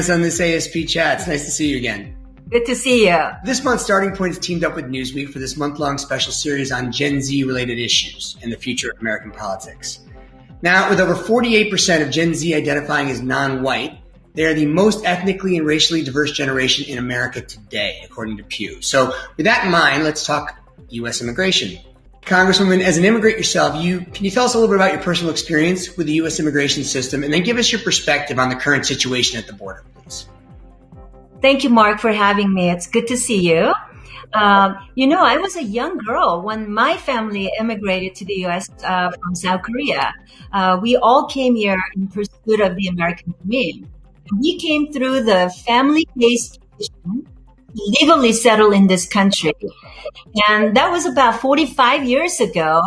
On this ASP chat. It's nice to see you again. Good to see you. This month, Starting Point has teamed up with Newsweek for this month-long special series on Gen Z-related issues and the future of American politics. Now, with over 48% of Gen Z identifying as non-white, they are the most ethnically and racially diverse generation in America today, according to Pew. So with that in mind, let's talk U.S. immigration. Congresswoman, as an immigrant yourself, can you tell us a little bit about your personal experience with the U.S. immigration system, and then give us your perspective on the current situation at the border, please? Thank you, Mark, for having me. It's good to see you. I was a young girl when my family immigrated to the U.S. From South Korea. We all came here in pursuit of the American dream. We came through the family-based petition to legally settle in this country. And that was about 45 years ago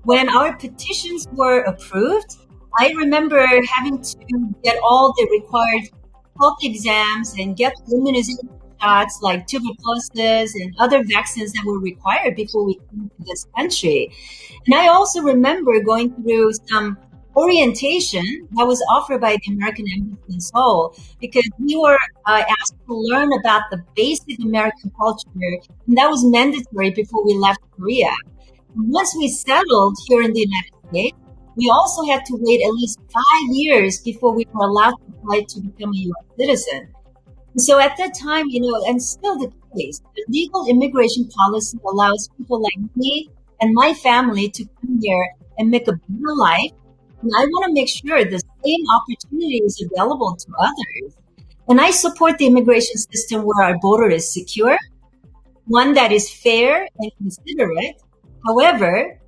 when our petitions were approved. I remember having to get all the required health exams and get immunization shots like tuberculosis and other vaccines that were required before we came to this country. And I also remember going through some orientation that was offered by the American Embassy in Seoul, because we were asked to learn about the basic American culture, and that was mandatory before we left Korea. And once we settled here in the United States, we also had to wait at least 5 years before we were allowed to apply to become a U.S. citizen. And so at that time, and still the case, the legal immigration policy allows people like me and my family to come here and make a better life. And I want to make sure the same opportunity is available to others. And I support the immigration system where our border is secure, one that is fair and considerate. However,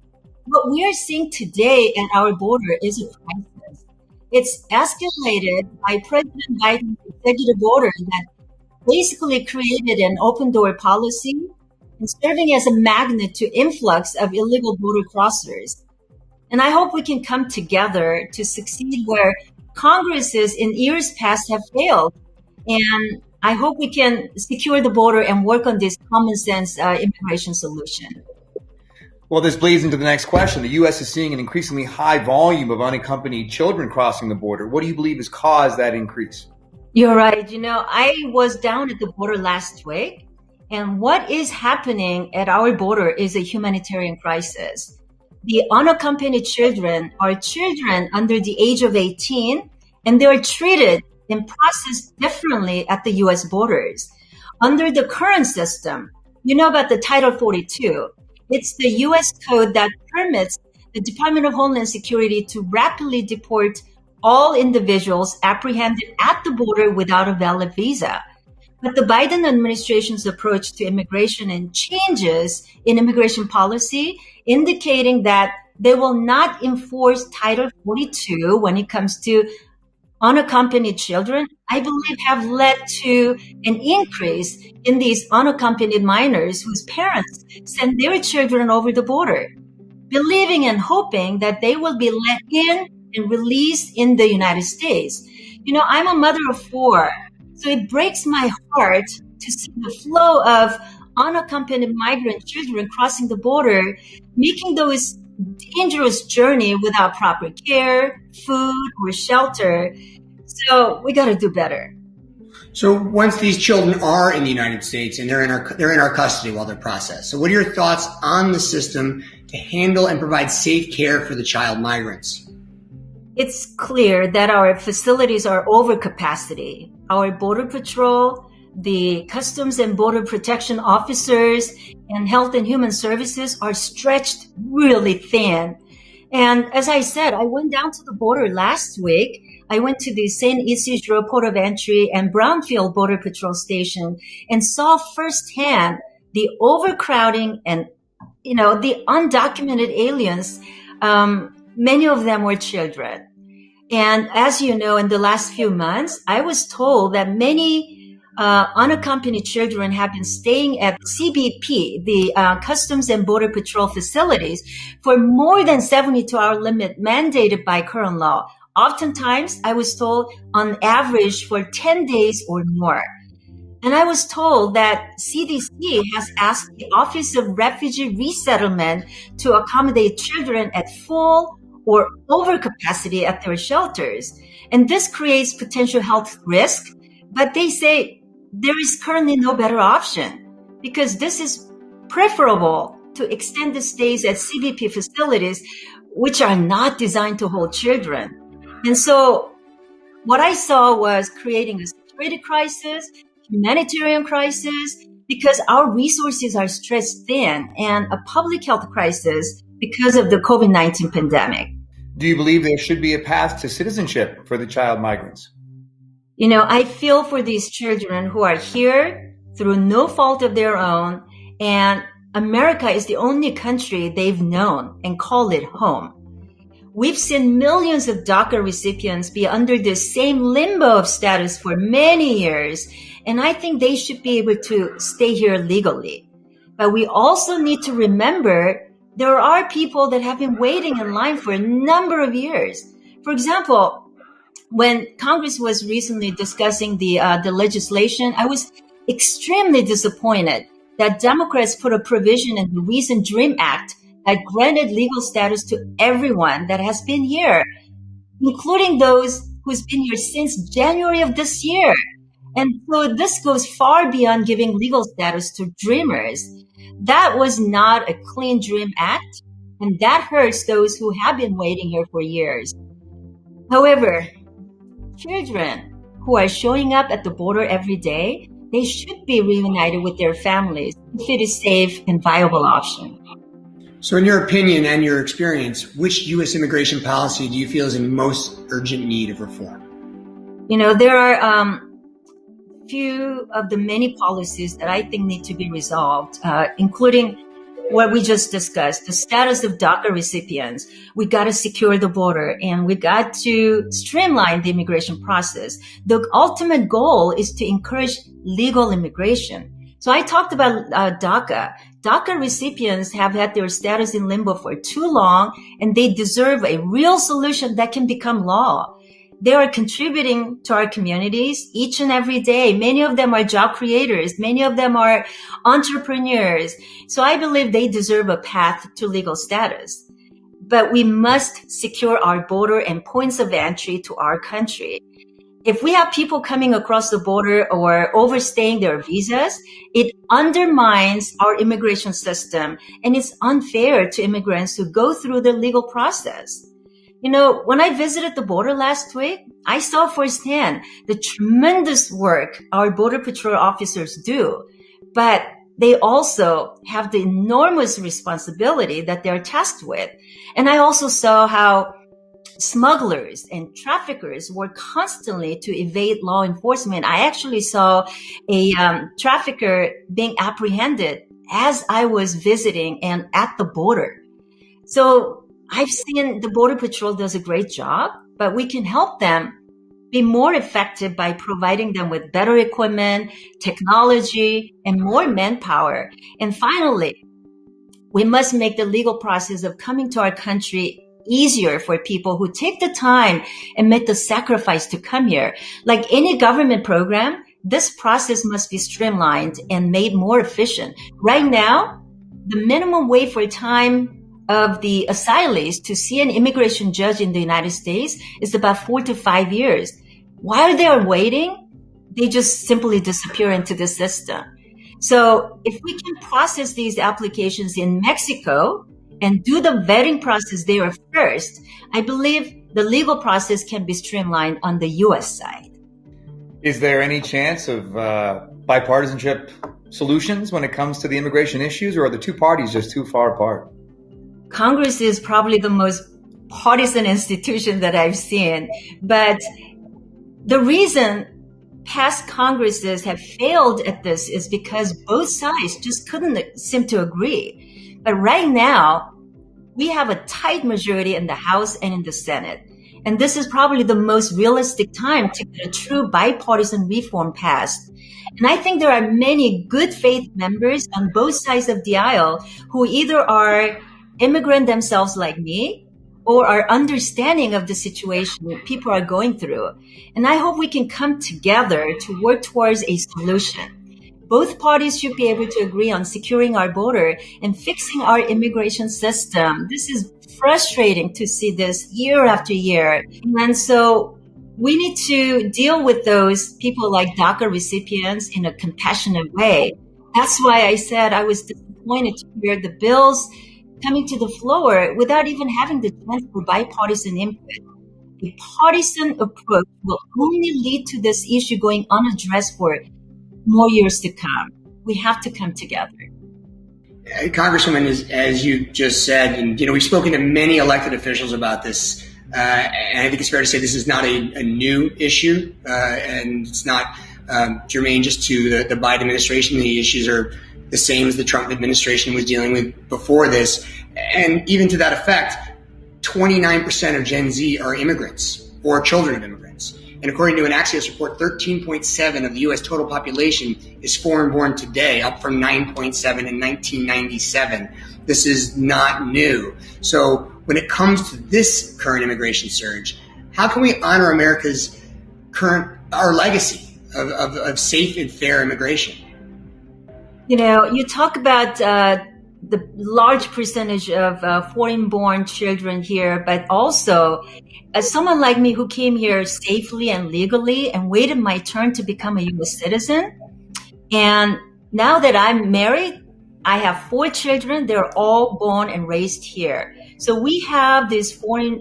what we are seeing today at our border is a crisis. It's escalated by President Biden's executive order that basically created an open door policy and serving as a magnet to influx of illegal border crossers. And I hope we can come together to succeed where Congresses in years past have failed. And I hope we can secure the border and work on this common sense immigration solution. Well, this bleeds into the next question. The U.S. is seeing an increasingly high volume of unaccompanied children crossing the border. What do you believe has caused that increase? You're right. I was down at the border last week, and what is happening at our border is a humanitarian crisis. The unaccompanied children are children under the age of 18, and they are treated and processed differently at the U.S. borders. Under the current system, about the Title 42. It's the U.S. code that permits the Department of Homeland Security to rapidly deport all individuals apprehended at the border without a valid visa. But the Biden administration's approach to immigration and changes in immigration policy indicating that they will not enforce Title 42 when it comes to unaccompanied children, I believe have led to an increase in these unaccompanied minors whose parents send their children over the border, believing and hoping that they will be let in and released in the United States. I'm a mother of 4, so it breaks my heart to see the flow of unaccompanied migrant children crossing the border, making those dangerous journey without proper care, food, or shelter. So we got to do better. So once these children are in the United States and they're in our custody while they're processed, so what are your thoughts on the system to handle and provide safe care for the child migrants? It's clear that our facilities are over capacity. Our Border Patrol, the Customs and Border Protection officers, and Health and Human Services are stretched really thin. And as I said, I went down to the border last week. I went to the St. Isidro Port of Entry and Brownfield Border Patrol Station and saw firsthand the overcrowding and, the undocumented aliens. Many of them were children. And as you know, in the last few months, I was told that many unaccompanied children have been staying at CBP, the Customs and Border Patrol facilities, for more than 72-hour limit mandated by current law. Oftentimes, I was told on average for 10 days or more. And I was told that CDC has asked the Office of Refugee Resettlement to accommodate children at full or overcapacity at their shelters. And this creates potential health risk But they say there is currently no better option because this is preferable to extend the stays at CBP facilities, which are not designed to hold children. And so what I saw was creating a security crisis, humanitarian crisis, because our resources are stretched thin, and a public health crisis because of the COVID-19 pandemic. Do you believe there should be a path to citizenship for the child migrants? I feel for these children who are here through no fault of their own, and America is the only country they've known and call it home. We've seen millions of DACA recipients be under the same limbo of status for many years, and I think they should be able to stay here legally. But we also need to remember there are people that have been waiting in line for a number of years. For example, when Congress was recently discussing the legislation, I was extremely disappointed that Democrats put a provision in the recent DREAM Act that granted legal status to everyone that has been here, including those who's been here since January of this year. And so this goes far beyond giving legal status to dreamers. That was not a clean DREAM Act, and that hurts those who have been waiting here for years. However, children who are showing up at the border every day, they should be reunited with their families if it is a safe and viable option. So in your opinion and your experience, which U.S. immigration policy do you feel is in most urgent need of reform? There are few of the many policies that I think need to be resolved, including what we just discussed, the status of DACA recipients. We got to secure the border, and we got to streamline the immigration process. The ultimate goal is to encourage legal immigration. So I talked about DACA. DACA recipients have had their status in limbo for too long, and they deserve a real solution that can become law. They are contributing to our communities each and every day. Many of them are job creators. Many of them are entrepreneurs. So I believe they deserve a path to legal status. But we must secure our border and points of entry to our country. If we have people coming across the border or overstaying their visas, it undermines our immigration system, and it's unfair to immigrants who go through the legal process. When I visited the border last week, I saw firsthand the tremendous work our Border Patrol officers do, but they also have the enormous responsibility that they're tasked with. And I also saw how smugglers and traffickers work constantly to evade law enforcement. I actually saw a trafficker being apprehended as I was visiting and at the border. So I've seen the Border Patrol does a great job, but we can help them be more effective by providing them with better equipment, technology, and more manpower. And finally, we must make the legal process of coming to our country easier for people who take the time and make the sacrifice to come here. Like any government program, this process must be streamlined and made more efficient. Right now, the minimum wait for time of the asylees to see an immigration judge in the United States is about 4 to 5 years. While they are waiting, they just simply disappear into the system. So if we can process these applications in Mexico and do the vetting process there first, I believe the legal process can be streamlined on the U.S. side. Is there any chance of bipartisanship solutions when it comes to the immigration issues, or are the two parties just too far apart? Congress is probably the most partisan institution that I've seen, but the reason past Congresses have failed at this is because both sides just couldn't seem to agree. But right now, we have a tight majority in the House and in the Senate. And this is probably the most realistic time to get a true bipartisan reform passed. And I think there are many good faith members on both sides of the aisle who either are immigrant themselves like me or are understanding of the situation people are going through. And I hope we can come together to work towards a solution. Both parties should be able to agree on securing our border and fixing our immigration system. This is frustrating to see this year after year. And so we need to deal with those people like DACA recipients in a compassionate way. That's why I said I was disappointed to hear the bills coming to the floor without even having the chance for bipartisan input. A partisan approach will only lead to this issue going unaddressed for more years to come. We have to come together. Congresswoman, as you just said, and we've spoken to many elected officials about this, and I think it's fair to say this is not a new issue, and it's not germane just to the Biden administration. The issues are the same as the Trump administration was dealing with before this, and even to that effect, 29% of Gen Z are immigrants or children of immigrants. And according to an Axios report, 13.7 of the U.S. total population is foreign-born today, up from 9.7 in 1997. This is not new. So when it comes to this current immigration surge, how can we honor America's our legacy of safe and fair immigration? You talk about the large percentage of foreign-born children here, but also as someone like me who came here safely and legally and waited my turn to become a U.S. citizen. And now that I'm married, I have 4 children. They're all born and raised here. So we have these foreign,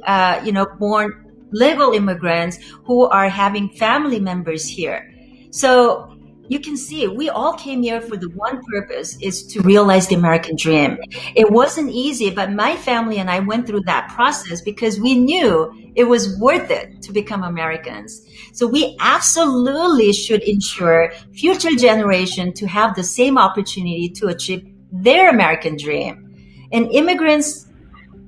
born legal immigrants who are having family members here. So you can see we all came here for the one purpose, is to realize the American dream. It wasn't easy, but my family and I went through that process because we knew it was worth it to become Americans. So we absolutely should ensure future generations to have the same opportunity to achieve their American dream. And immigrants,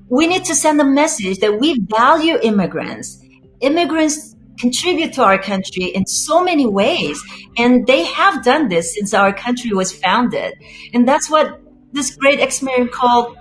we need to send a message that we value immigrants. Immigrants contribute to our country in so many ways. And they have done this since our country was founded. And that's what this great experiment called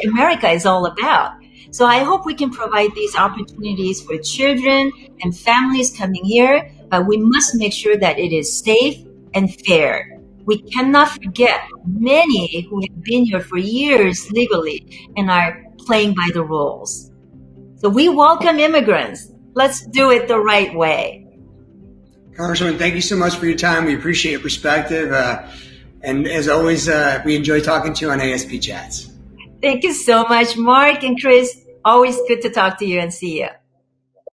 America is all about. So I hope we can provide these opportunities for children and families coming here, but we must make sure that it is safe and fair. We cannot forget many who have been here for years legally and are playing by the rules. So we welcome immigrants. Let's do it the right way. Congresswoman, thank you so much for your time. We appreciate your perspective. And as always, we enjoy talking to you on ASP Chats. Thank you so much, Mark and Chris. Always good to talk to you and see you.